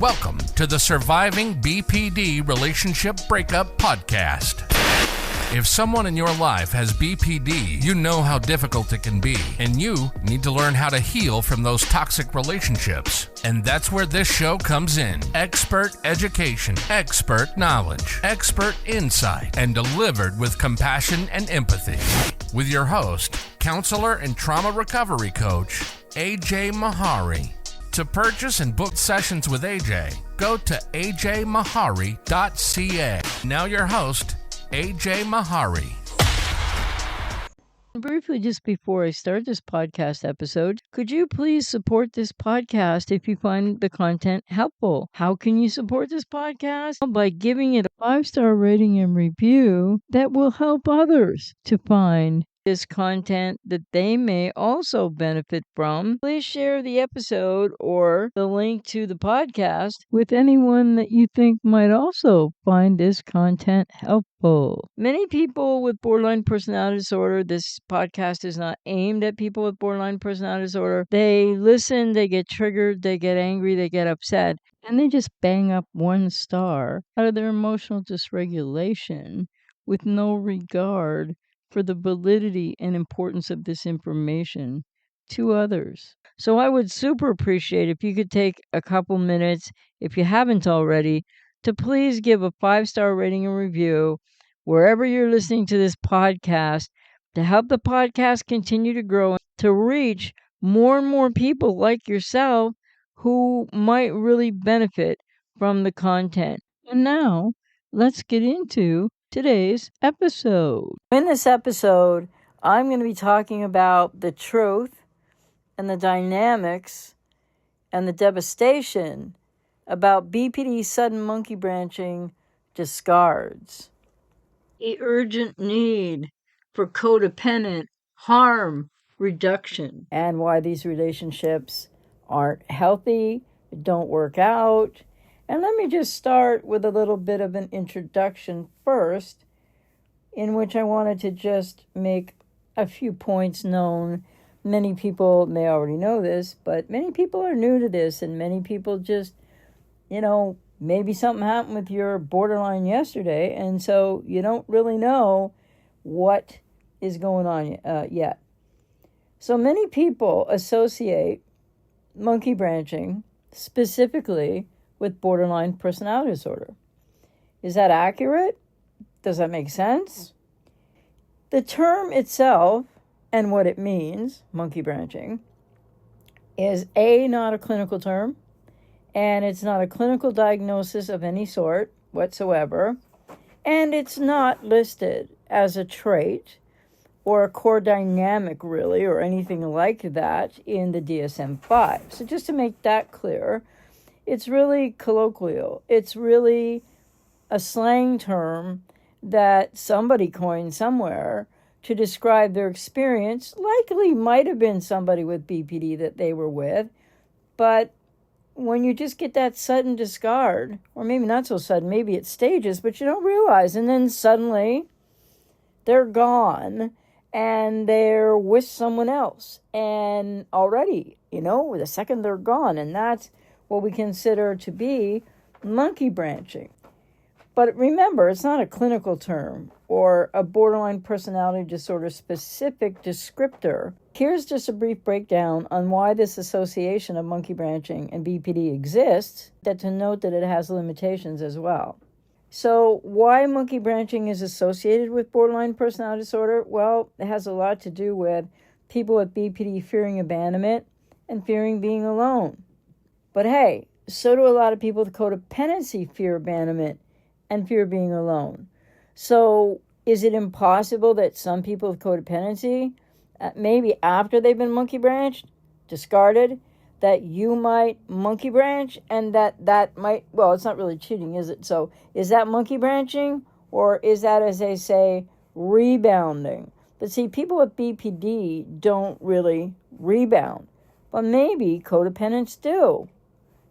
Welcome to the Surviving BPD Relationship Breakup Podcast. If someone in your life has BPD, you know how difficult it can be, and you need to learn how to heal from those toxic relationships. And that's where this show comes in. Expert education, expert knowledge, expert insight, and delivered with compassion and empathy. With your host, counselor and trauma recovery coach, AJ Mahari. To purchase and book sessions with AJ, go to ajmahari.ca. Now your host, AJ Mahari. Briefly, just before I start this podcast episode, could you please support this podcast if you find the content helpful? How can you support this podcast? By giving it a 5-star rating and review that will help others to find this content that they may also benefit from. Please share the episode or the link to the podcast with anyone that you think might also find this content helpful. Many people with borderline personality disorder, this podcast is not aimed at people with borderline personality disorder. They listen, they get triggered, they get angry, they get upset, and they just bang up 1 star out of their emotional dysregulation with no regard for the validity and importance of this information to others. So I would super appreciate if you could take a couple minutes, if you haven't already, to please give a 5-star rating and review wherever you're listening to this podcast to help the podcast continue to grow, to reach more and more people like yourself who might really benefit from the content. And now, let's get into today's episode. In this episode, I'm going to be talking about the truth and the dynamics and the devastation about BPD sudden monkey branching discards. The urgent need for codependent harm reduction, and why these relationships aren't healthy, don't work out. And let me just start with a little bit of an introduction first, in which I wanted to just make a few points known. Many people may already know this, but many people are new to this, and many people just, maybe something happened with your borderline yesterday, and so you don't really know what is going on yet. So many people associate monkey branching specifically with borderline personality disorder. Is that accurate? Does that make sense? The term itself and what it means, monkey branching, is not a clinical term, and it's not a clinical diagnosis of any sort whatsoever, and it's not listed as a trait or a core dynamic, really, or anything like that in the DSM-5. So just to make that clear, it's really colloquial. It's really a slang term that somebody coined somewhere to describe their experience. Likely might have been somebody with BPD that they were with, but when you just get that sudden discard, or maybe not so sudden, maybe it's stages, but you don't realize, and then suddenly they're gone and they're with someone else, and already, the second they're gone, and that's what we consider to be monkey branching. But remember, it's not a clinical term or a borderline personality disorder specific descriptor. Here's just a brief breakdown on why this association of monkey branching and BPD exists, that to note that it has limitations as well. So why monkey branching is associated with borderline personality disorder? Well, it has a lot to do with people with BPD fearing abandonment and fearing being alone. But hey, so do a lot of people with codependency fear abandonment and fear being alone. So is it impossible that some people with codependency, maybe after they've been monkey branched, discarded, that you might monkey branch, and that might, well, it's not really cheating, is it? So is that monkey branching, or is that, as they say, rebounding? But see, people with BPD don't really rebound, but maybe codependents do.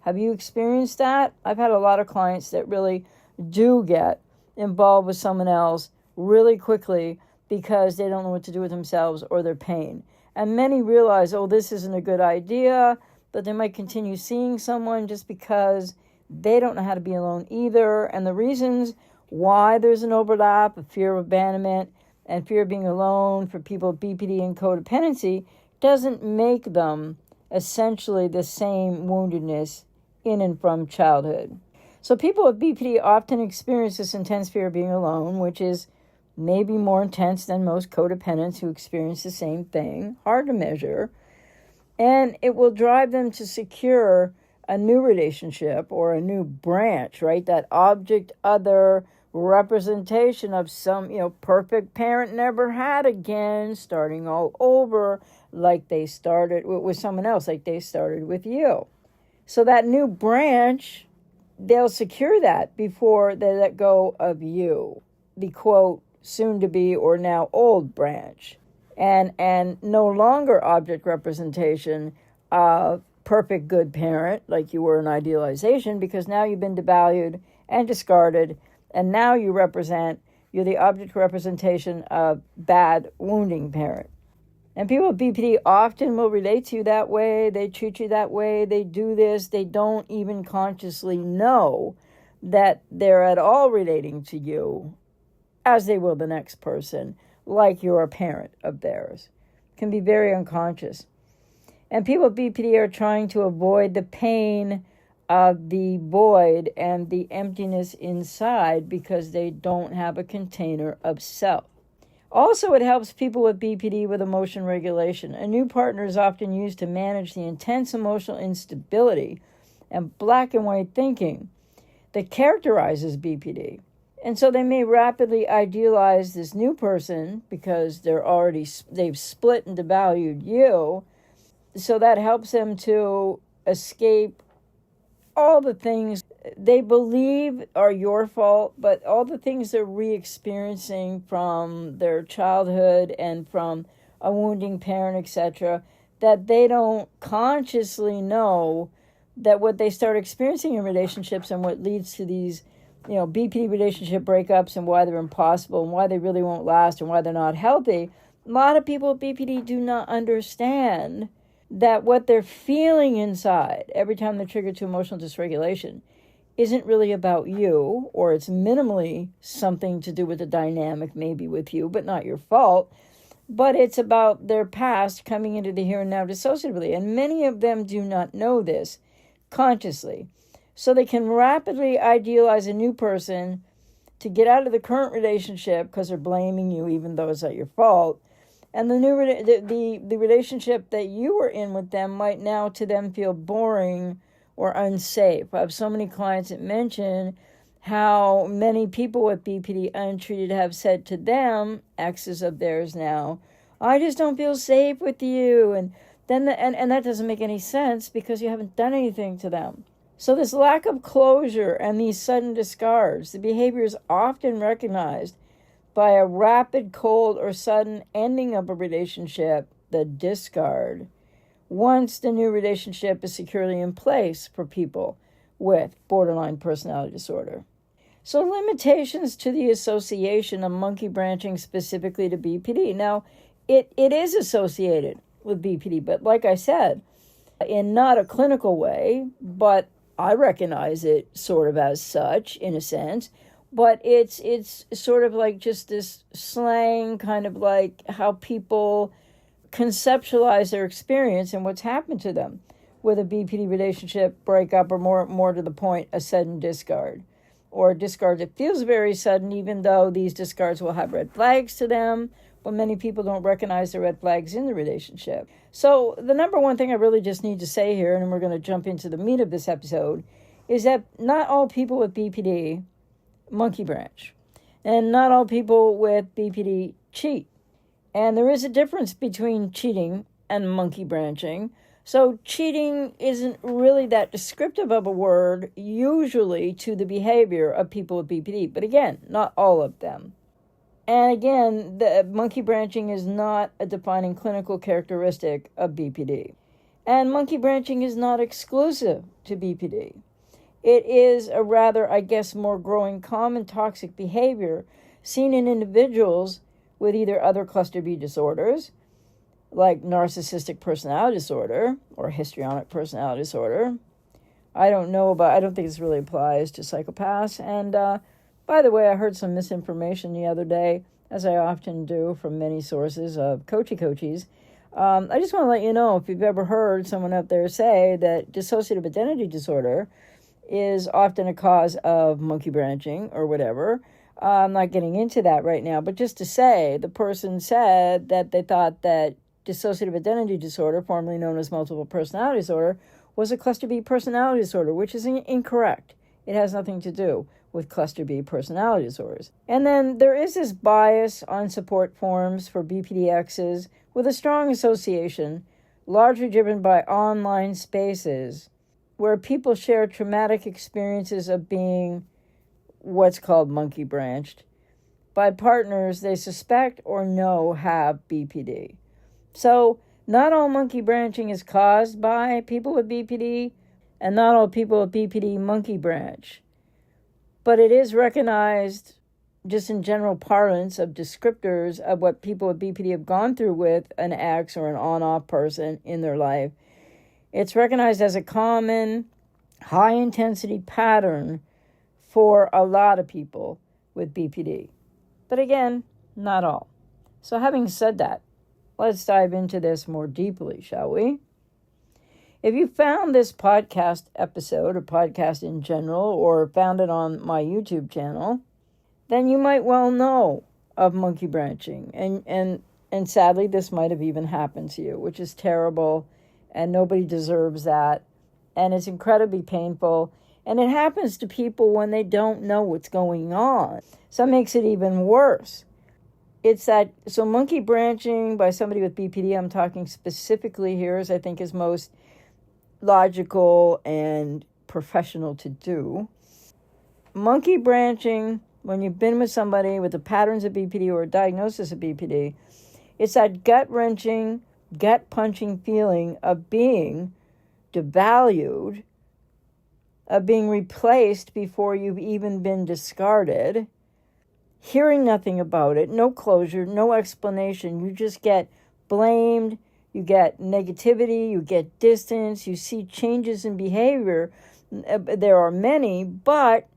Have you experienced that? I've had a lot of clients that really do get involved with someone else really quickly because they don't know what to do with themselves or their pain. And many realize, this isn't a good idea, but they might continue seeing someone just because They don't know how to be alone either. And the reasons why there's an overlap of fear of abandonment and fear of being alone for people with BPD and codependency doesn't make them essentially the same woundedness in and from childhood. So people with BPD often experience this intense fear of being alone, which is maybe more intense than most codependents who experience the same thing. Hard to measure. And it will drive them to secure a new relationship or a new branch, right? That object other representation of some, perfect parent never had again, starting all over like they started with someone else, like they started with you. So that new branch, they'll secure that before they let go of you, the quote, soon to be or now old branch. And no longer object representation of perfect good parent like you were in idealization, because now you've been devalued and discarded, and now you're the object representation of bad wounding parent. And people with BPD often will relate to you that way. They treat you that way. They do this. They don't even consciously know that they're at all relating to you as they will the next person, like you're a parent of theirs. Can be very unconscious. And people with BPD are trying to avoid the pain of the void and the emptiness inside because they don't have a container of self. Also, it helps people with BPD with emotion regulation. A new partner is often used to manage the intense emotional instability and black and white thinking that characterizes BPD. And so they may rapidly idealize this new person because they've split and devalued you. So that helps them to escape all the things they believe are your fault, but all the things they're re-experiencing from their childhood and from a wounding parent, etc., that they don't consciously know that what they start experiencing in relationships and what leads to these, BPD relationship breakups and why they're impossible and why they really won't last and why they're not healthy. A lot of people with BPD do not understand that what they're feeling inside every time they're triggered to emotional dysregulation isn't really about you, or it's minimally something to do with the dynamic maybe with you, but not your fault. But it's about their past coming into the here and now dissociatively. And many of them do not know this consciously. So they can rapidly idealize a new person to get out of the current relationship because they're blaming you even though it's not your fault. And the relationship that you were in with them might now to them feel boring or unsafe. I have so many clients that mention how many people with BPD untreated have said to them, exes of theirs now, I just don't feel safe with you. And then and that doesn't make any sense because you haven't done anything to them. So this lack of closure and these sudden discards, the behavior is often recognized by a rapid, cold, or sudden ending of a relationship, the discard, once the new relationship is securely in place for people with borderline personality disorder. So limitations to the association of monkey branching specifically to BPD. Now, it is associated with BPD, but like I said, in not a clinical way, but I recognize it sort of as such in a sense. But it's sort of like just this slang, kind of like how people conceptualize their experience and what's happened to them with a BPD relationship breakup, or more to the point, a sudden discard. Or a discard that feels very sudden, even though these discards will have red flags to them, but many people don't recognize the red flags in the relationship. So the number one thing I really just need to say here, and we're going to jump into the meat of this episode, is that not all people with BPD monkey branch, and not all people with BPD cheat. And there is a difference between cheating and monkey branching. So cheating isn't really that descriptive of a word usually to the behavior of people with BPD, but again, not all of them. And again, the monkey branching is not a defining clinical characteristic of BPD. And monkey branching is not exclusive to BPD. It is a rather, more growing common toxic behavior seen in individuals with either other cluster B disorders, like narcissistic personality disorder or histrionic personality disorder, I don't think this really applies to psychopaths. And by the way, I heard some misinformation the other day, as I often do from many sources of coachies. I just want to let you know, if you've ever heard someone out there say that dissociative identity disorder is often a cause of monkey branching or whatever. I'm not getting into that right now, but just to say, the person said that they thought that dissociative identity disorder, formerly known as multiple personality disorder, was a cluster B personality disorder, which is incorrect. It has nothing to do with cluster B personality disorders. And then there is this bias on support forums for BPDXs with a strong association, largely driven by online spaces, where people share traumatic experiences of being what's called monkey branched by partners they suspect or know have BPD. So not all monkey branching is caused by people with BPD, and not all people with BPD monkey branch. But it is recognized, just in general parlance of descriptors of what people with BPD have gone through with an ex or an on-off person in their life. It's recognized as a common, high-intensity pattern for a lot of people with BPD. But again, not all. So having said that, let's dive into this more deeply, shall we? If you found this podcast episode, or podcast in general, or found it on my YouTube channel, then you might well know of monkey branching. And sadly, this might have even happened to you, which is terrible, and nobody deserves that. And it's incredibly painful. And it happens to people when they don't know what's going on. So it makes it even worse. So monkey branching by somebody with BPD, I'm talking specifically here, as I think is most logical and professional to do. Monkey branching, when you've been with somebody with the patterns of BPD or a diagnosis of BPD, it's that gut-wrenching, gut-punching feeling of being devalued, of being replaced before you've even been discarded, hearing nothing about it, no closure, no explanation. You just get blamed, you get negativity, you get distance, you see changes in behavior. There are many, but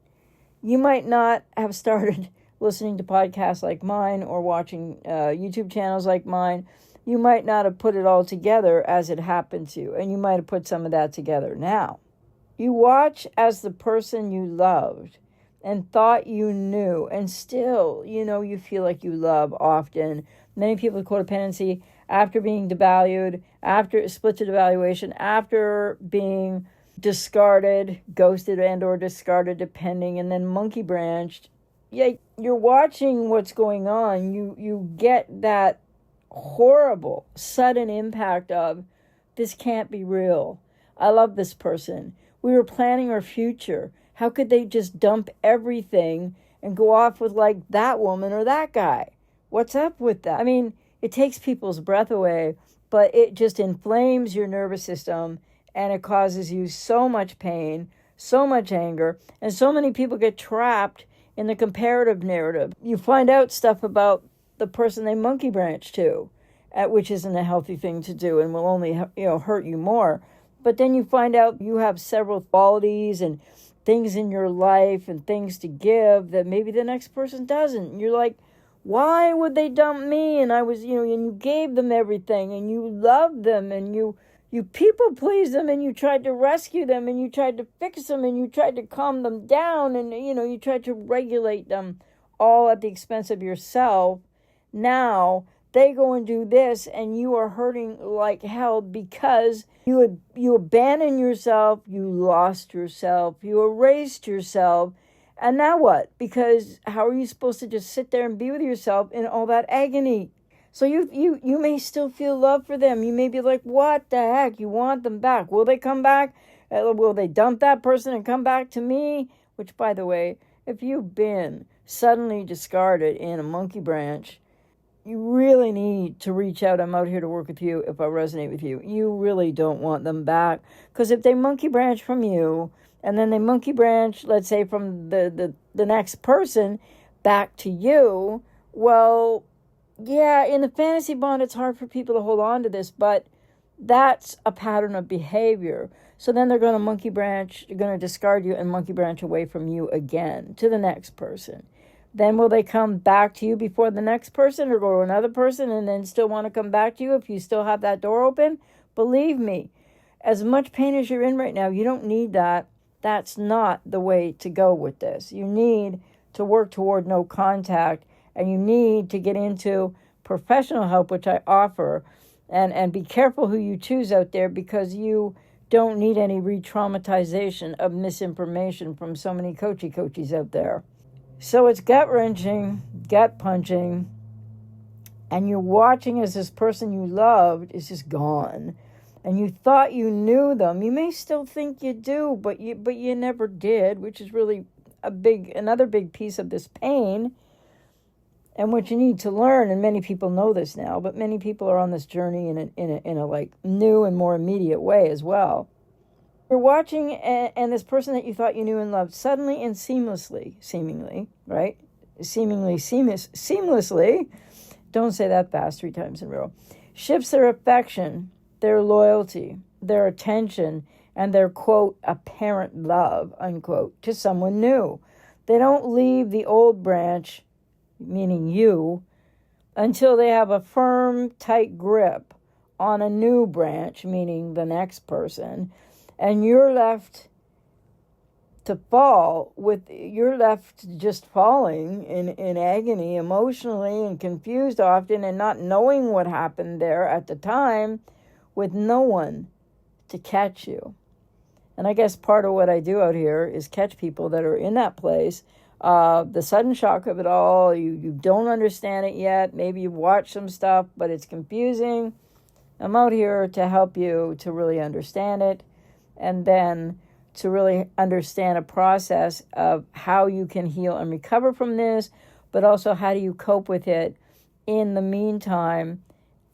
you might not have started listening to podcasts like mine or watching YouTube channels like mine. You might not have put it all together as it happened to you, and you might have put some of that together now. You watch as the person you loved and thought you knew, and still, you feel like you love often. Many people with codependency, after being devalued, after split to devaluation, after being discarded, ghosted and or discarded, depending, and then monkey branched, you're watching what's going on. You get that horrible, sudden impact of, this can't be real. I love this person. We were planning our future. How could they just dump everything and go off with like that woman or that guy? What's up with that? I mean, it takes people's breath away, but it just inflames your nervous system, and it causes you so much pain, so much anger, and so many people get trapped in the comparative narrative. You find out stuff about the person they monkey branch to, which isn't a healthy thing to do and will only hurt you more. But then you find out you have several qualities and things in your life and things to give that maybe the next person doesn't. And you're like, why would they dump me? And I was, and you gave them everything, and you loved them, and you people pleased them, and you tried to rescue them, and you tried to fix them, and you tried to calm them down, and you tried to regulate them, all at the expense of yourself. Now they go and do this, and you are hurting like hell because you abandoned yourself, you lost yourself, you erased yourself. And now what? Because how are you supposed to just sit there and be with yourself in all that agony? So you may still feel love for them. You may be like, what the heck? You want them back. Will they come back? Will they dump that person and come back to me? Which, by the way, if you've been suddenly discarded in a monkey branch, you really need to reach out. I'm out here to work with you if I resonate with you. You really don't want them back. Because if they monkey branch from you, and then they monkey branch, let's say, from the next person back to you, well, yeah, in the fantasy bond, it's hard for people to hold on to this, but That's a pattern of behavior. So then they're going to monkey branch, they're going to discard you and monkey branch away from you again to the next person. Then will they come back to you before the next person or go to another person and then still want to come back to you if you still have that door open? Believe me, as much pain as you're in right now, you don't need that. That's not the way to go with this. You need to work toward no contact, and you need to get into professional help, which I offer, and be careful who you choose out there, because you don't need any re-traumatization of misinformation from so many coachies out there. So it's gut-wrenching, gut-punching, and you're watching as this person you loved is just gone. And you thought you knew them. You may still think you do, but you never did, which is really another big piece of this pain, and what you need to learn. And many people know this now, but many people are on this journey in a like new and more immediate way as well. You're watching, and this person that you thought you knew and loved suddenly and seamlessly, right? Seamlessly. Don't say that fast 3 times in a row. Shifts their affection, their loyalty, their attention, and their, quote, apparent love, unquote, to someone new. They don't leave the old branch, meaning you, until they have a firm, tight grip on a new branch, meaning the next person, and you're left just falling in agony emotionally and confused often and not knowing what happened there at the time, with no one to catch you. And I guess part of what I do out here is catch people that are in that place. The sudden shock of it all, you don't understand it yet. Maybe you've watched some stuff, but it's confusing. I'm out here to help you to really understand it, and then to really understand a process of how you can heal and recover from this, but also how do you cope with it in the meantime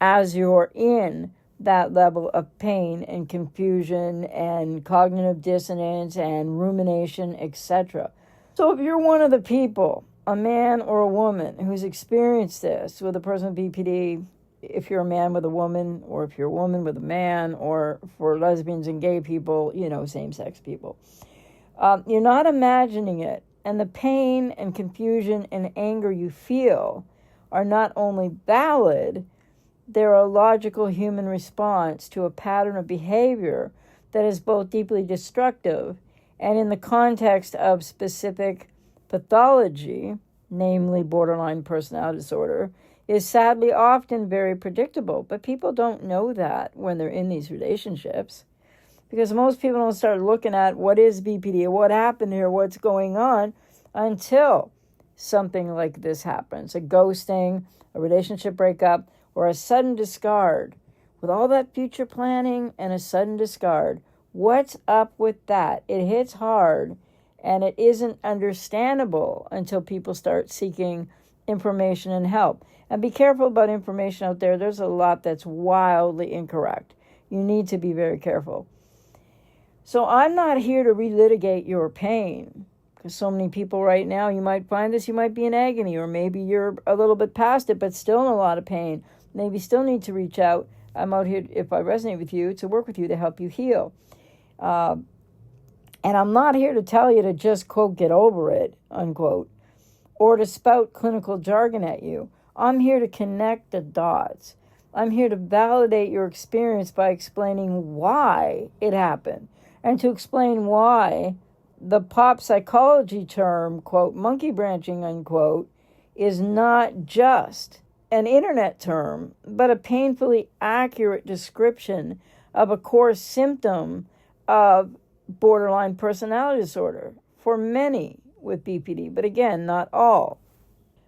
as you're in that level of pain and confusion and cognitive dissonance and rumination, etc. So if you're one of the people, a man or a woman, who's experienced this with a person with BPD, if you're a man with a woman, or if you're a woman with a man, or for lesbians and gay people, same-sex people, you're not imagining it. And the pain and confusion and anger you feel are not only valid, they're a logical human response to a pattern of behavior that is both deeply destructive and, in the context of specific pathology, namely borderline personality disorder, is sadly often very predictable. But people don't know that when they're in these relationships, because most people don't start looking at what is BPD, what happened here, what's going on, until something like this happens, a ghosting, a relationship breakup, or a sudden discard. With all that future planning and a sudden discard, what's up with that? It hits hard, and it isn't understandable until people start seeking information and help. And be careful about information out there. There's a lot that's wildly incorrect. You need to be very careful. So I'm not here to relitigate your pain, because so many people right now, you might find this, you might be in agony, or maybe you're a little bit past it, but still in a lot of pain. Maybe still need to reach out. I'm out here, if I resonate with you, to work with you to help you heal. And I'm not here to tell you to just, quote, get over it, unquote, or to spout clinical jargon at you. I'm here to connect the dots. I'm here to validate your experience by explaining why it happened, and to explain why the pop psychology term, quote, monkey branching, unquote, is not just an internet term, but a painfully accurate description of a core symptom of borderline personality disorder for many with BPD, but again, not all.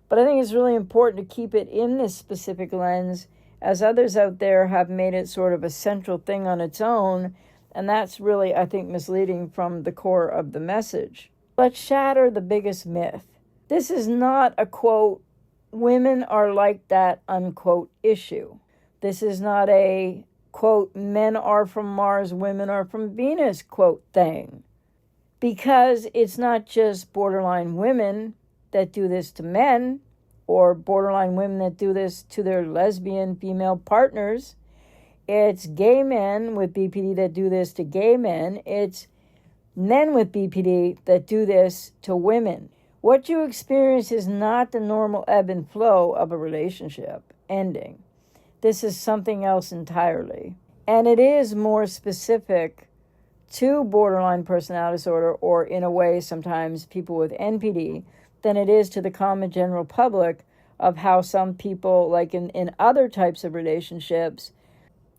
But I think it's really important to keep it in this specific lens, as others out there have made it sort of a central thing on its own, and that's really, I think, misleading from the core of the message. Let's shatter the biggest myth. This is not a, quote, women are like that, unquote, issue. This is not a, quote, men are from Mars, women are from Venus, quote, thing. Because it's not just borderline women that do this to men, or borderline women that do this to their lesbian female partners. It's gay men with BPD that do this to gay men. It's men with BPD that do this to women. What you experience is not the normal ebb and flow of a relationship ending. This is something else entirely. And it is more specific to borderline personality disorder, or in a way, sometimes people with NPD, than it is to the common general public of how some people, like in other types of relationships,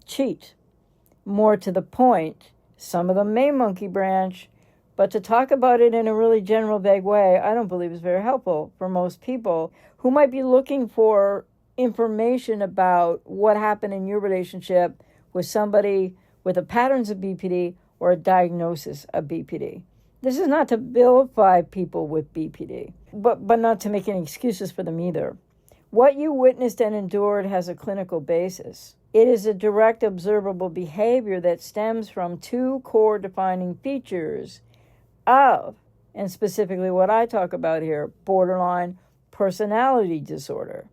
cheat. More to the point, some of them may monkey branch, but to talk about it in a really general, vague way, I don't believe is very helpful for most people who might be looking for information about what happened in your relationship with somebody with the patterns of BPD or a diagnosis of BPD. This is not to vilify people with BPD, but not to make any excuses for them either. What you witnessed and endured has a clinical basis. It is a direct observable behavior that stems from two core defining features of, and specifically what I talk about here, borderline personality disorder.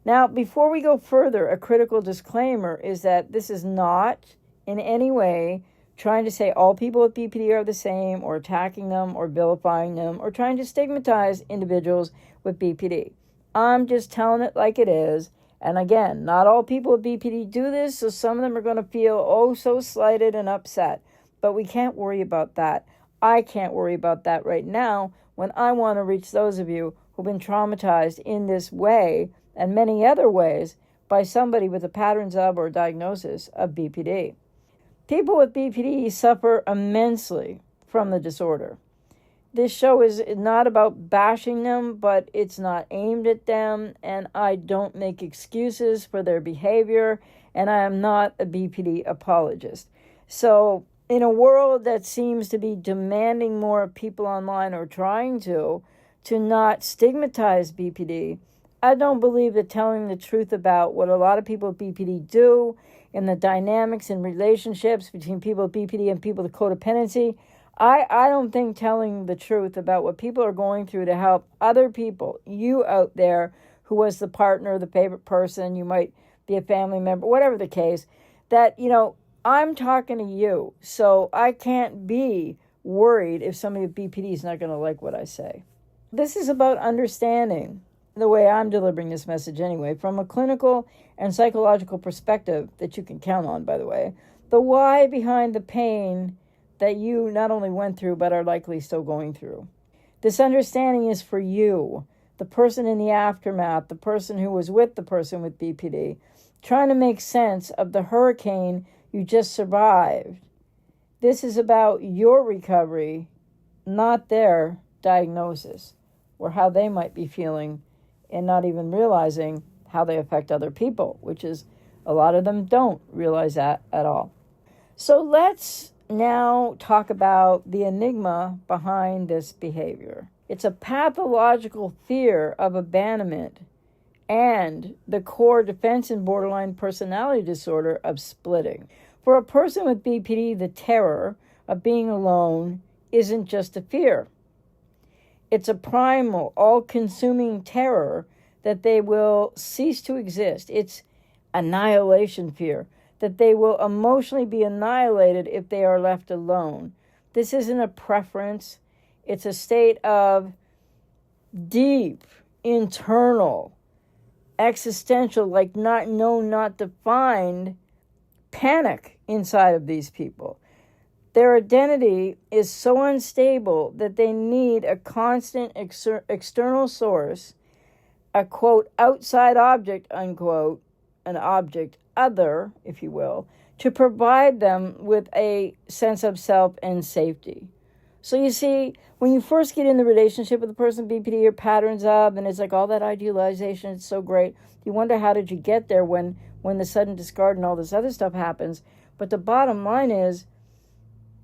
Now, before we go further, a critical disclaimer is that this is not in any way trying to say all people with BPD are the same, or attacking them, or vilifying them, or trying to stigmatize individuals with BPD. I'm just telling it like it is. And again, not all people with BPD do this, so some of them are going to feel oh so slighted and upset. But we can't worry about that. I can't worry about that right now when I want to reach those of you who've been traumatized in this way and many other ways by somebody with the patterns of or diagnosis of BPD. People with BPD suffer immensely from the disorder. This show is not about bashing them, but it's not aimed at them, and I don't make excuses for their behavior, and I am not a BPD apologist. So in a world that seems to be demanding more of people online, or trying to not stigmatize BPD, I don't believe that telling the truth about what a lot of people with BPD do in the dynamics and relationships between people with BPD and people with codependency, I don't think telling the truth about what people are going through to help other people, you out there who was the partner, the favorite person, you might be a family member, whatever the case, that, I'm talking to you, so I can't be worried if somebody with BPD is not going to like what I say. This is about understanding, the way I'm delivering this message anyway, from a clinical and psychological perspective that you can count on, by the way, the why behind the pain that you not only went through, but are likely still going through. This understanding is for you, the person in the aftermath, the person who was with the person with BPD, trying to make sense of the hurricane you just survived. This is about your recovery, not their diagnosis, or how they might be feeling, and not even realizing how they affect other people, which is a lot of them don't realize that at all. So let's now talk about the enigma behind this behavior. It's a pathological fear of abandonment and the core defense in borderline personality disorder of splitting. For a person with BPD, the terror of being alone isn't just a fear. It's a primal, all-consuming terror that they will cease to exist. It's annihilation fear, that they will emotionally be annihilated if they are left alone. This isn't a preference. It's a state of deep, internal, existential, like not known, not defined panic inside of these people. Their identity is so unstable that they need a constant external source, a quote, outside object, unquote, an object other, if you will, to provide them with a sense of self and safety. So you see, when you first get in the relationship with a person BPD or patterns of, and it's like all that idealization, it's so great. You wonder how did you get there when the sudden discard and all this other stuff happens. But the bottom line is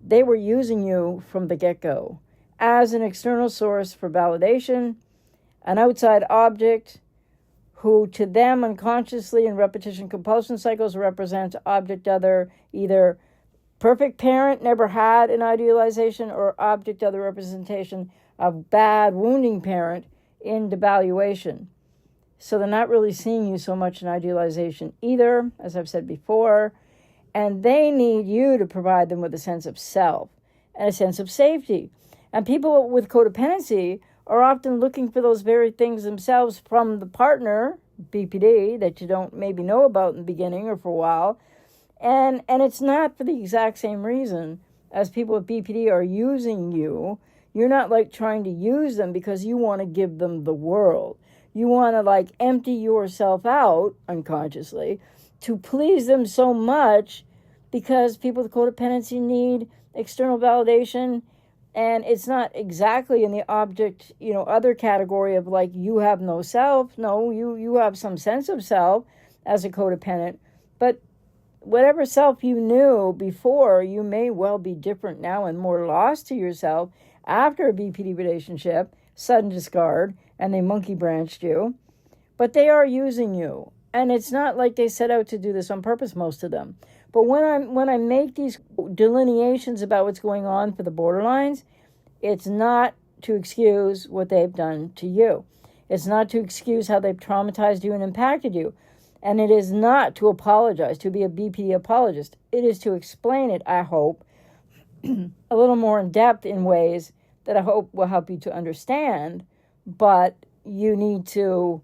they were using you from the get-go as an external source for validation, an outside object who to them unconsciously in repetition compulsion cycles represents object other, either perfect parent, never had an idealization, or object other representation of bad, wounding parent in devaluation. So they're not really seeing you so much in idealization either, as I've said before. And they need you to provide them with a sense of self and a sense of safety. And people with codependency are often looking for those very things themselves from the partner, BPD, that you don't maybe know about in the beginning or for a while. And it's not for the exact same reason as people with BPD are using you. You're not like trying to use them because you want to give them the world. You want to like empty yourself out unconsciously to please them so much, because people with codependency need external validation. And it's not exactly in the object, other category of like you have no self. No, you have some sense of self as a codependent. But whatever self you knew before, you may well be different now and more lost to yourself after a BPD relationship, sudden discard, and they monkey branched you. But they are using you. And it's not like they set out to do this on purpose, most of them. But when I make these delineations about what's going on for the borderlines, it's not to excuse what they've done to you. It's not to excuse how they've traumatized you and impacted you. And it is not to apologize, to be a BPD apologist. It is to explain it, I hope, a little more in depth in ways that I hope will help you to understand. But you need to,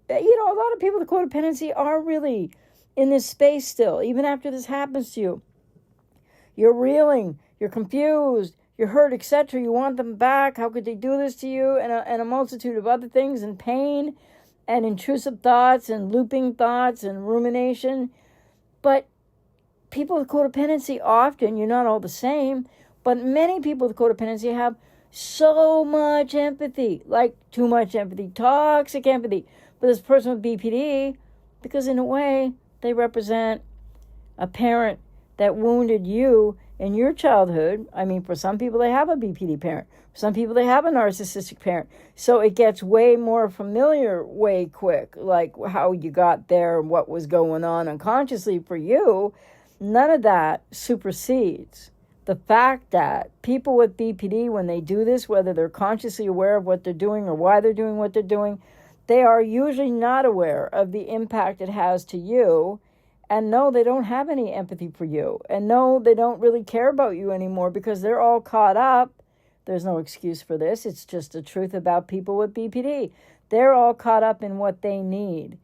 a lot of people with codependency are really in this space still, even after this happens to you. You're reeling, you're confused, you're hurt, etc. You want them back. How could they do this to you? And a multitude of other things, and pain and intrusive thoughts and looping thoughts and rumination. But people with codependency often, you're not all the same, but many people with codependency have so much empathy, like too much empathy, toxic empathy for this person with BPD, because in a way, they represent a parent that wounded you in your childhood. I mean, for some people, they have a BPD parent. For some people, they have a narcissistic parent. So it gets way more familiar way quick, like how you got there and what was going on unconsciously for you. None of that supersedes the fact that people with BPD, when they do this, whether they're consciously aware of what they're doing or why they're doing what they're doing, they are usually not aware of the impact it has to you. And no, they don't have any empathy for you. And no, they don't really care about you anymore because they're all caught up. There's no excuse for this. It's just the truth about people with BPD. They're all caught up in what they need.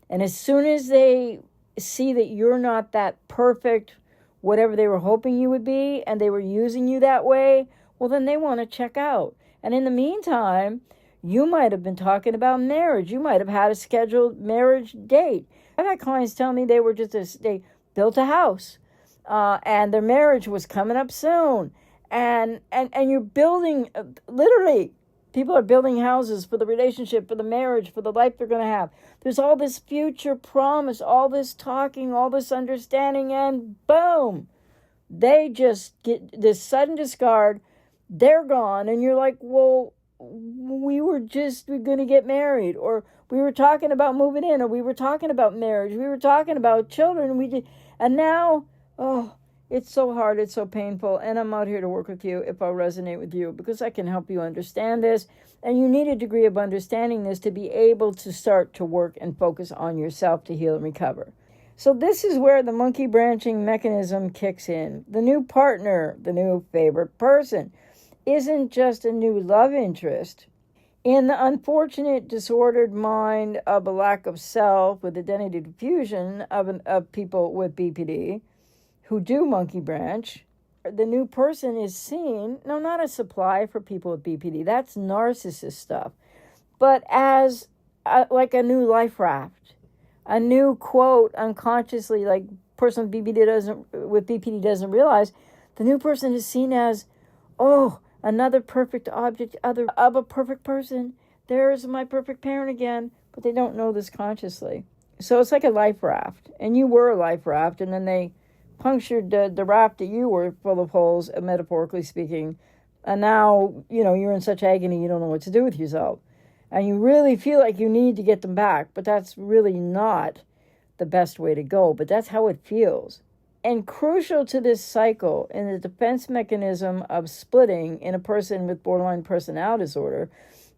And as soon as they see that you're not that perfect, whatever they were hoping you would be, and they were using you that way, well, then they want to check out. And in the meantime, you might have been talking about marriage. You might have had a scheduled marriage date. I've had clients tell me they built a house, and their marriage was coming up soon. And you're building, literally, people are building houses for the relationship, for the marriage, for the life they're going to have. There's all this future promise, all this talking, all this understanding, and boom, they just get this sudden discard. They're gone, and you're like, well, we were going to get married, or we were talking about moving in, or we were talking about marriage, we were talking about children, and now, it's so hard, it's so painful, and I'm out here to work with you if I resonate with you, because I can help you understand this, and you need a degree of understanding this to be able to start to work and focus on yourself to heal and recover. So this is where the monkey branching mechanism kicks in. The new partner, the new favorite person, isn't just a new love interest. In the unfortunate disordered mind of a lack of self with identity diffusion of people with BPD who do monkey branch, the new person is seen, no, not a supply for people with BPD, that's narcissist stuff, but as like a new life raft, a new quote unconsciously, like person with BPD doesn't realize, the new person is seen as, another perfect object of a perfect person. There's my perfect parent again. But they don't know this consciously. So it's like a life raft. And you were a life raft. And then they punctured the raft that you were full of holes, metaphorically speaking. And now, you're in such agony you don't know what to do with yourself. And you really feel like you need to get them back. But that's really not the best way to go. But that's how it feels. And crucial to this cycle in the defense mechanism of splitting in a person with borderline personality disorder,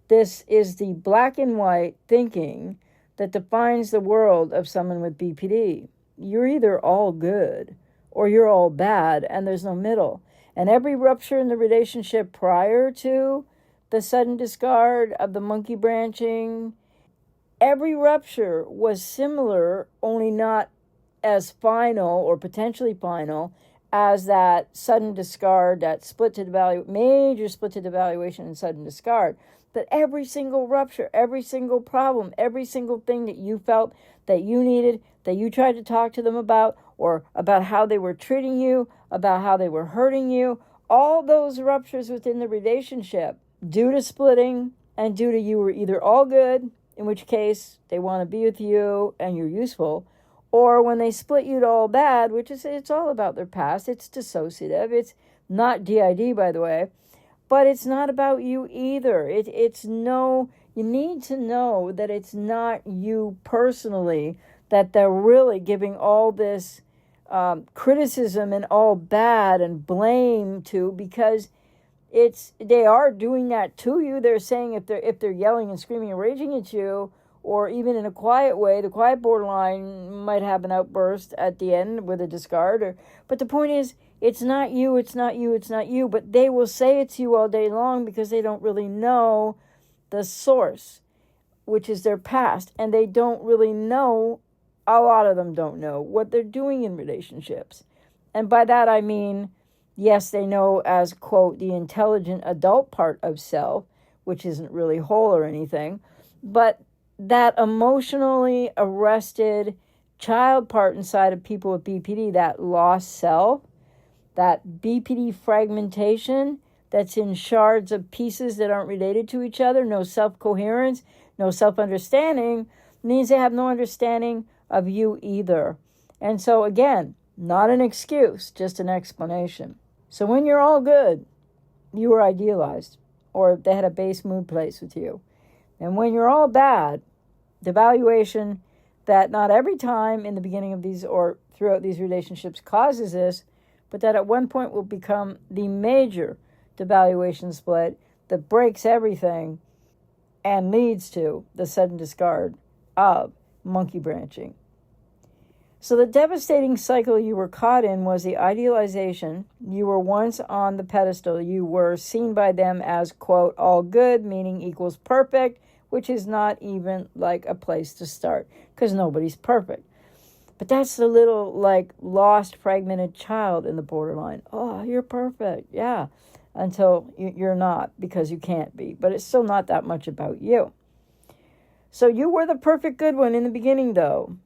this is the black and white thinking that defines the world of someone with BPD. you're either all good or you're all bad, and there's no middle. And every rupture in the relationship prior to the sudden discard of the monkey branching, every rupture was similar, only not as final or potentially final as that sudden discard, that major split to devaluation and sudden discard. But every single rupture, every single problem, every single thing that you felt that you needed, that you tried to talk to them about, or about how they were treating you, about how they were hurting you, all those ruptures within the relationship, due to splitting and due to you were either all good, in which case they want to be with you and you're useful, or when they split you to all bad, which is, it's all about their past. It's dissociative. It's not DID, by the way, but it's not about you either. You need to know that it's not you personally, that they're really giving all this criticism and all bad and blame to, because they are doing that to you. They're saying if they're yelling and screaming and raging at you, or even in a quiet way, the quiet borderline might have an outburst at the end with a discard. But the point is, it's not you, it's not you, it's not you. But they will say it's you all day long because they don't really know the source, which is their past. And they don't really know, a lot of them don't know what they're doing in relationships. And by that I mean, yes, they know as, quote, the intelligent adult part of self, which isn't really whole or anything, but that emotionally arrested child part inside of people with BPD, that lost self, that BPD fragmentation that's in shards of pieces that aren't related to each other, no self-coherence, no self-understanding, means they have no understanding of you either. And so again, not an excuse, just an explanation. So when you're all good, you were idealized, or they had a base mood place with you. And when you're all bad, the evaluation that not every time in the beginning of these or throughout these relationships causes this, but that at one point will become the major devaluation split that breaks everything and leads to the sudden discard of monkey branching. So the devastating cycle you were caught in was the idealization. You were once on the pedestal. You were seen by them as, quote, all good, meaning equals perfect, which is not even like a place to start because nobody's perfect. But that's the little like lost, fragmented child in the borderline. Oh, you're perfect. Yeah. Until you're not, because you can't be. But it's still not that much about you. So you were the perfect good one in the beginning, though.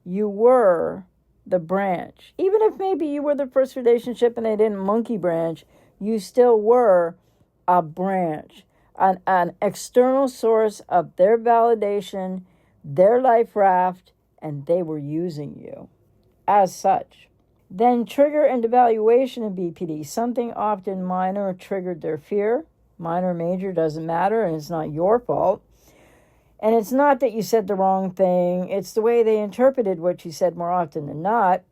You were the branch. Even if maybe you were the first relationship and they didn't monkey branch, you still were a branch, an external source of their validation, their life raft, and they were using you as such. Then trigger and devaluation of BPD. Something often minor triggered their fear. Minor, major, doesn't matter, and it's not your fault. And it's not that you said the wrong thing. It's the way they interpreted what you said more often than not,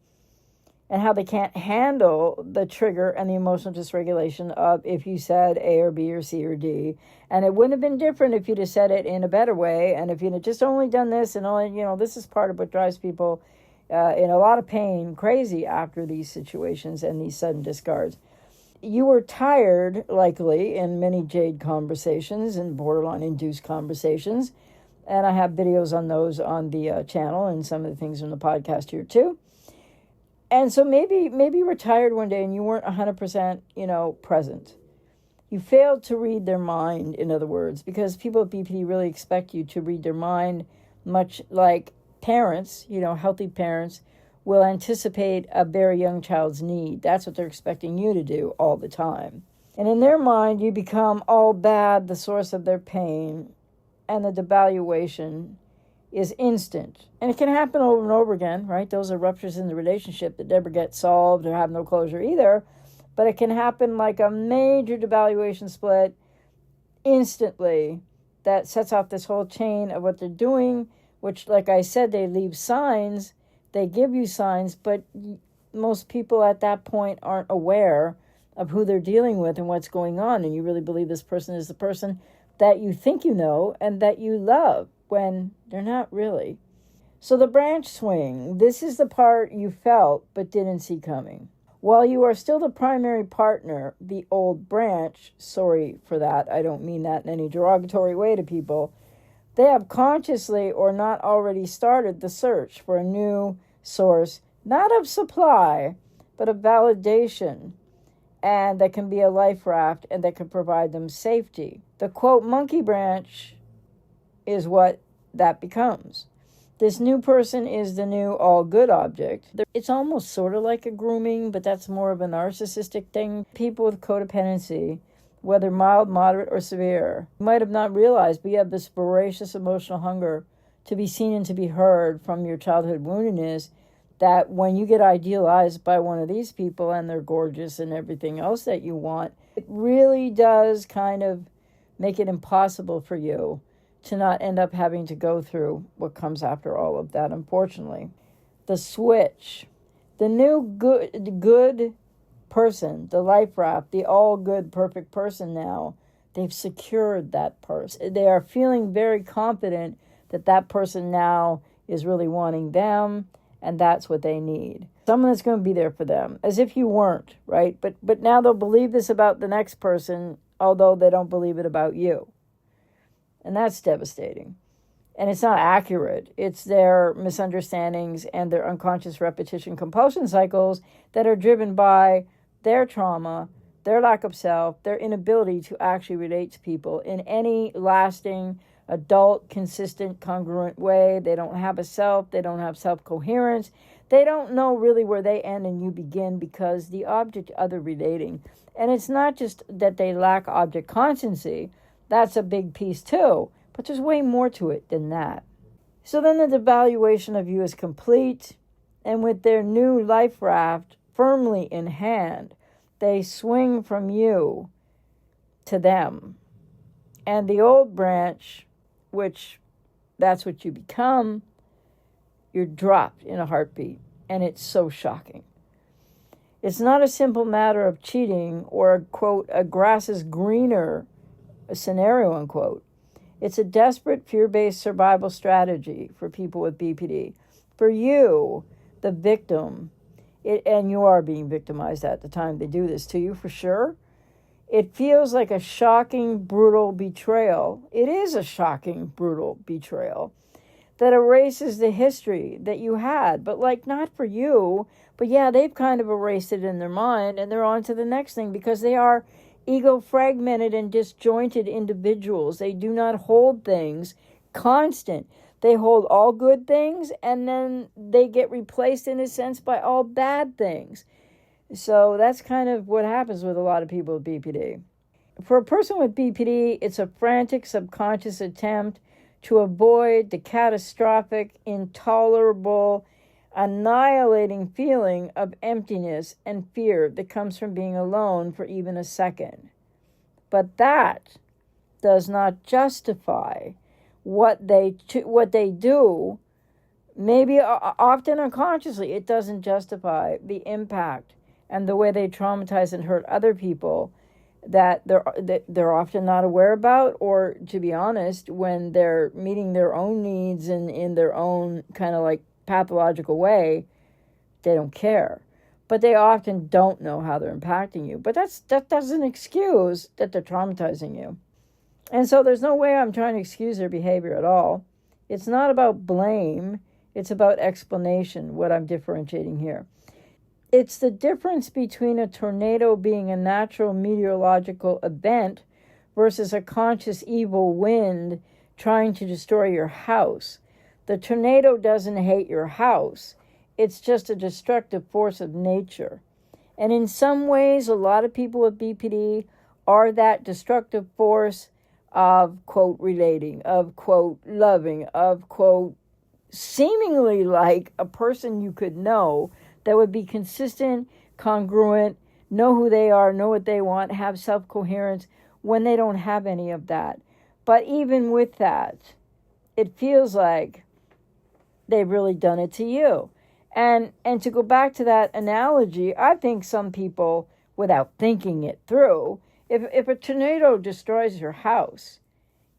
and how they can't handle the trigger and the emotional dysregulation of if you said A or B or C or D. And it wouldn't have been different if you'd have said it in a better way. And if you'd have just only done this and only, this is part of what drives people in a lot of pain, crazy after these situations and these sudden discards. You were tired, likely, in many Jade conversations and borderline-induced conversations. And I have videos on those on the channel and some of the things in the podcast here too. And so maybe you were tired one day and you weren't 100%, present. You failed to read their mind, in other words, because people with BPD really expect you to read their mind, much like parents, healthy parents, will anticipate a very young child's need. That's what they're expecting you to do all the time. And in their mind, you become all bad, the source of their pain, and the devaluation is instant. And it can happen over and over again, right? Those are ruptures in the relationship that never get solved or have no closure either. But it can happen like a major devaluation split instantly that sets off this whole chain of what they're doing, which, like I said, they leave signs, they give you signs, but most people at that point aren't aware of who they're dealing with and what's going on. And you really believe this person is the person that you think you know and that you love when they're not really. So the branch swing, this is the part you felt but didn't see coming. While you are still the primary partner, the old branch, sorry for that, I don't mean that in any derogatory way to people, they have consciously or not already started the search for a new source, not of supply, but of validation, and that can be a life raft and that can provide them safety. The quote monkey branch is what that becomes. This new person is the new all good object. It's almost sort of like a grooming, but that's more of a narcissistic thing. People with codependency, whether mild, moderate, or severe, you might have not realized, but you have this voracious emotional hunger to be seen and to be heard from your childhood woundedness, that when you get idealized by one of these people and they're gorgeous and everything else that you want, it really does kind of make it impossible for you to not end up having to go through what comes after all of that, unfortunately. The switch. The new good person, the life raft, the all good, perfect person now, they've secured that person. They are feeling very confident that that person now is really wanting them, and that's what they need. Someone that's going to be there for them, as if you weren't, right? But now they'll believe this about the next person, although they don't believe it about you. And that's devastating. And it's not accurate. It's their misunderstandings and their unconscious repetition compulsion cycles that are driven by their trauma, their lack of self, their inability to actually relate to people in any lasting, adult, consistent, congruent way. They don't have a self. They don't have self-coherence. They don't know really where they end and you begin, because the object other relating. And it's not just that they lack object consciency. That's a big piece too. But there's way more to it than that. So then the devaluation of you is complete. And with their new life raft firmly in hand, they swing from you to them. And the old branch, which that's what you become, you're dropped in a heartbeat. And it's so shocking. It's not a simple matter of cheating or, quote, a grass is greener scenario, unquote. It's a desperate fear-based survival strategy for people with BPD. For you, the victim, and you are being victimized at the time they do this to you, for sure, it feels like a shocking, brutal betrayal. It is a shocking, brutal betrayal that erases the history that you had, but like not for you, but yeah, they've kind of erased it in their mind and they're on to the next thing because they are ego fragmented and disjointed individuals. They do not hold things constant. They hold all good things and then they get replaced in a sense by all bad things. So that's kind of what happens with a lot of people with BPD. For a person with BPD, it's a frantic subconscious attempt to avoid the catastrophic, intolerable, annihilating feeling of emptiness and fear that comes from being alone for even a second. But that does not justify what they do. Maybe often unconsciously, it doesn't justify the impact and the way they traumatize and hurt other people that they're often not aware about, or to be honest, when they're meeting their own needs and in their own kind of like pathological way, they don't care. But they often don't know how they're impacting you. But that doesn't excuse that they're traumatizing you. And so there's no way I'm trying to excuse their behavior at all. It's not about blame. It's about explanation, what I'm differentiating here. It's the difference between a tornado being a natural meteorological event versus a conscious evil wind trying to destroy your house. The tornado doesn't hate your house. It's just a destructive force of nature. And in some ways, a lot of people with BPD are that destructive force of, quote, relating, of, quote, loving, of, quote, seemingly like a person you could know that would be consistent, congruent, know who they are, know what they want, have self-coherence when they don't have any of that. But even with that, it feels like they've really done it to you. And to go back to that analogy, I think some people, without thinking it through, if a tornado destroys your house,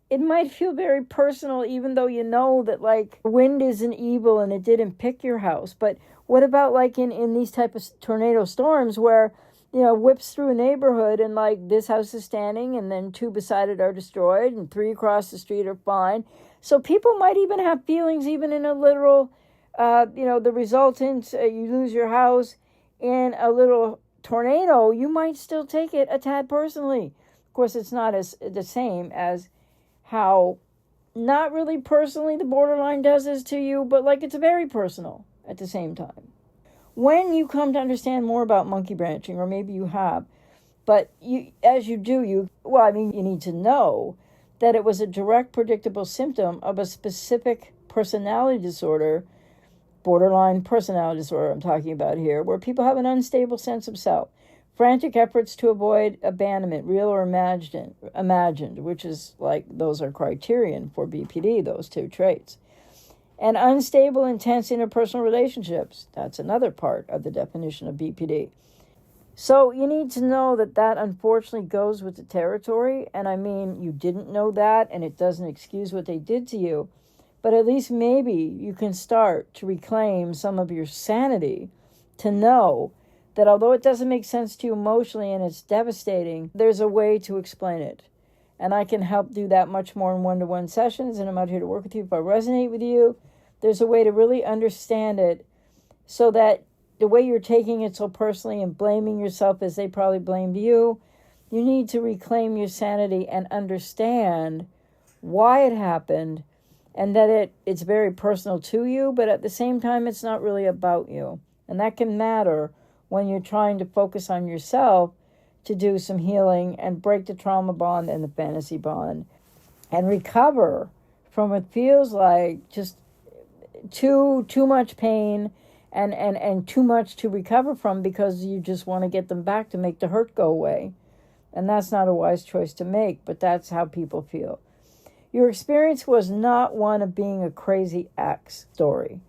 it might feel very personal, even though you know that like wind isn't evil and it didn't pick your house. But what about like in these type of tornado storms where, whips through a neighborhood and like this house is standing and then 2 beside it are destroyed and 3 across the street are fine. So people might even have feelings even in a literal, the resultant, you lose your house in a little tornado, you might still take it a tad personally. Of course, it's not as the same as how not really personally the borderline does this to you, but like it's very personal at the same time. When you come to understand more about monkey branching, or maybe you have, but you need to know that it was a direct predictable symptom of a specific personality disorder, borderline personality disorder I'm talking about here, where people have an unstable sense of self, frantic efforts to avoid abandonment, real or imagined, which is like those are criterion for BPD, those 2 traits. And unstable, intense interpersonal relationships, that's another part of the definition of BPD. So you need to know that unfortunately goes with the territory. And I mean, you didn't know that, and it doesn't excuse what they did to you. But at least maybe you can start to reclaim some of your sanity to know that although it doesn't make sense to you emotionally and it's devastating, there's a way to explain it. And I can help do that much more in one-to-one sessions, and I'm out here to work with you if I resonate with you. There's a way to really understand it so that the way you're taking it so personally and blaming yourself as they probably blamed you, you need to reclaim your sanity and understand why it happened and that it's very personal to you, but at the same time, it's not really about you. And that can matter when you're trying to focus on yourself to do some healing and break the trauma bond and the fantasy bond and recover from what feels like just too much pain and too much to recover from because you just want to get them back to make the hurt go away. And that's not a wise choice to make, but that's how people feel. Your experience was not one of being a crazy ex story.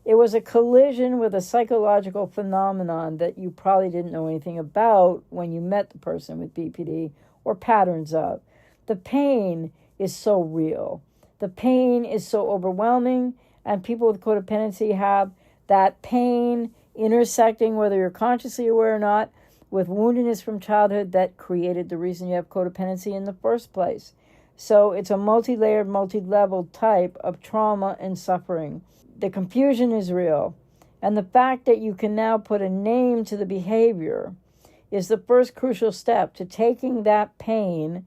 It was a collision with a psychological phenomenon that you probably didn't know anything about when you met the person with BPD or patterns of. The pain is so real. The pain is so overwhelming, and people with codependency have that pain intersecting, whether you're consciously aware or not, with woundedness from childhood that created the reason you have codependency in the first place. So it's a multi-layered, multi-level type of trauma and suffering. The confusion is real. And the fact that you can now put a name to the behavior is the first crucial step to taking that pain,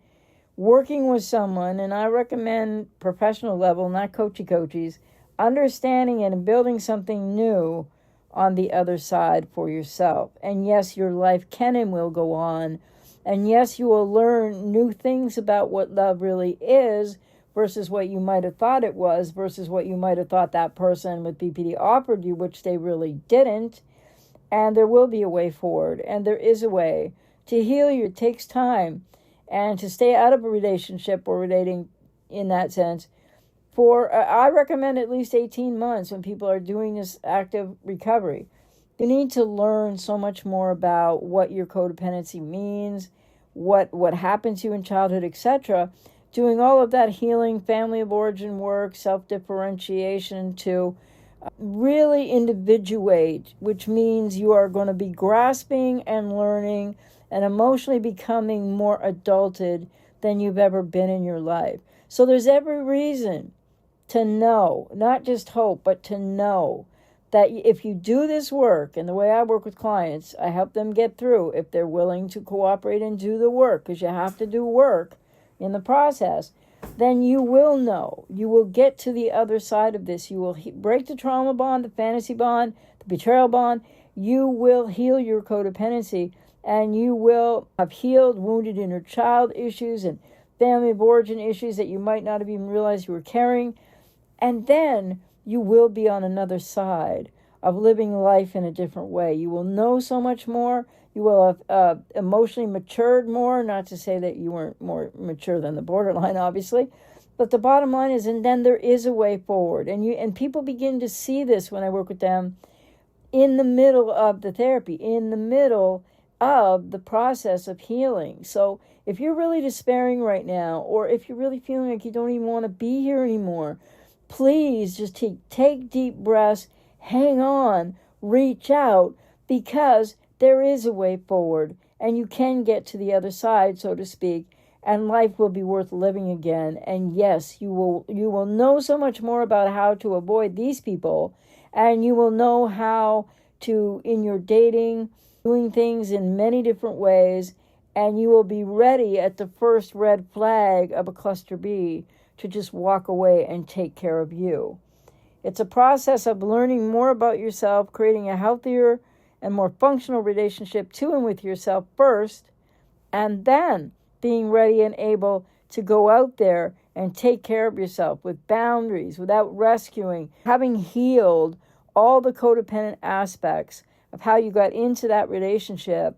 working with someone, and I recommend professional level, not coachies, understanding it and building something new on the other side for yourself. And yes, your life can and will go on. And yes, you will learn new things about what love really is versus what you might have thought it was versus what you might have thought that person with BPD offered you, which they really didn't. And there will be a way forward. And there is a way. To heal you, it takes time. And to stay out of a relationship or relating in that sense, I recommend at least 18 months when people are doing this active recovery. You need to learn so much more about what your codependency means, what happened to you in childhood, etc. Doing all of that healing, family of origin work, self-differentiation to really individuate, which means you are going to be grasping and learning and emotionally becoming more adulted than you've ever been in your life. So there's every reason to know, not just hope, but to know that if you do this work, and the way I work with clients, I help them get through if they're willing to cooperate and do the work, because you have to do work in the process, then you will know. You will get to the other side of this. You will break the trauma bond, the fantasy bond, the betrayal bond. You will heal your codependency, and you will have healed wounded inner child issues and family of origin issues that you might not have even realized you were carrying. And then you will be on another side of living life in a different way. You will know so much more. You will have emotionally matured more, not to say that you weren't more mature than the borderline, obviously. But the bottom line is, and then there is a way forward. And people begin to see this when I work with them in the middle of the therapy, in the middle, of the process of healing. So if you're really despairing right now, or if you're really feeling like you don't even want to be here anymore, please just take deep breaths, hang on, reach out, because there is a way forward and you can get to the other side, so to speak, and life will be worth living again. And yes, you will know so much more about how to avoid these people, and you will know how to, in your dating, doing things in many different ways, and you will be ready at the first red flag of a cluster B to just walk away and take care of you. It's a process of learning more about yourself, creating a healthier and more functional relationship to and with yourself first, and then being ready and able to go out there and take care of yourself with boundaries, without rescuing, having healed all the codependent aspects of how you got into that relationship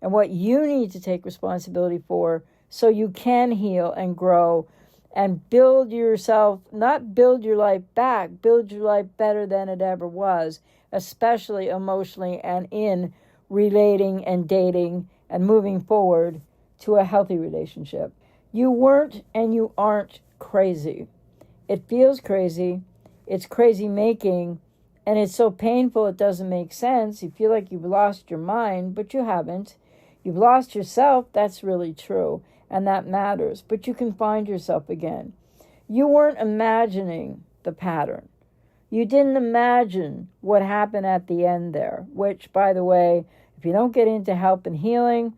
and what you need to take responsibility for so you can heal and grow and build yourself, not build your life back, build your life better than it ever was, especially emotionally and in relating and dating and moving forward to a healthy relationship. You weren't and you aren't crazy. It feels crazy. It's crazy making, and it's so painful it doesn't make sense. You feel like you've lost your mind, but you haven't. You've lost yourself. That's really true, and that matters. But you can find yourself again. You weren't imagining the pattern. You didn't imagine what happened at the end there, which, by the way, if you don't get into help and healing,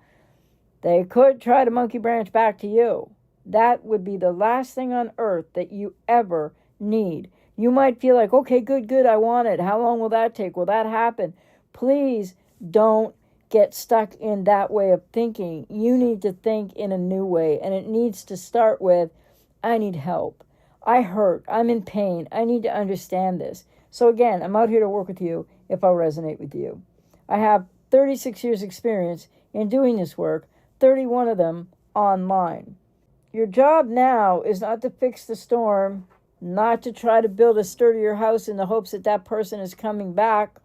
they could try to monkey branch back to you. That would be the last thing on earth that you ever need. You might feel like, okay, good, I want it. How long will that take? Will that happen? Please don't get stuck in that way of thinking. You need to think in a new way, and it needs to start with, I need help. I hurt. I'm in pain. I need to understand this. So again, I'm out here to work with you if I'll resonate with you. I have 36 years experience in doing this work, 31 of them online. Your job now is not to fix the storm, not to try to build a sturdier house in the hopes that that person is coming back,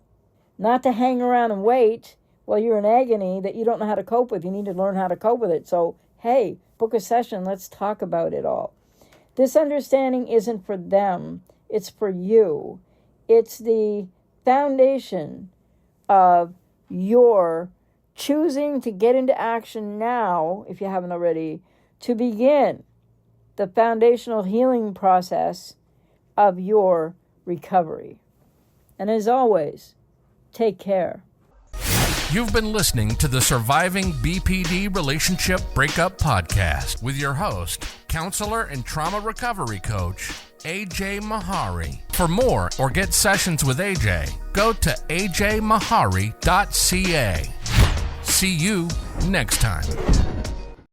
not to hang around and wait while you're in agony that you don't know how to cope with. You need to learn how to cope with it. So, hey, book a session. Let's talk about it all. This understanding isn't for them. It's for you. It's the foundation of your choosing to get into action now, if you haven't already, to begin the foundational healing process of your recovery. And as always, take care. You've been listening to the Surviving BPD Relationship Breakup Podcast with your host, counselor and trauma recovery coach, AJ Mahari. For more or get sessions with AJ, go to ajmahari.ca. See you next time.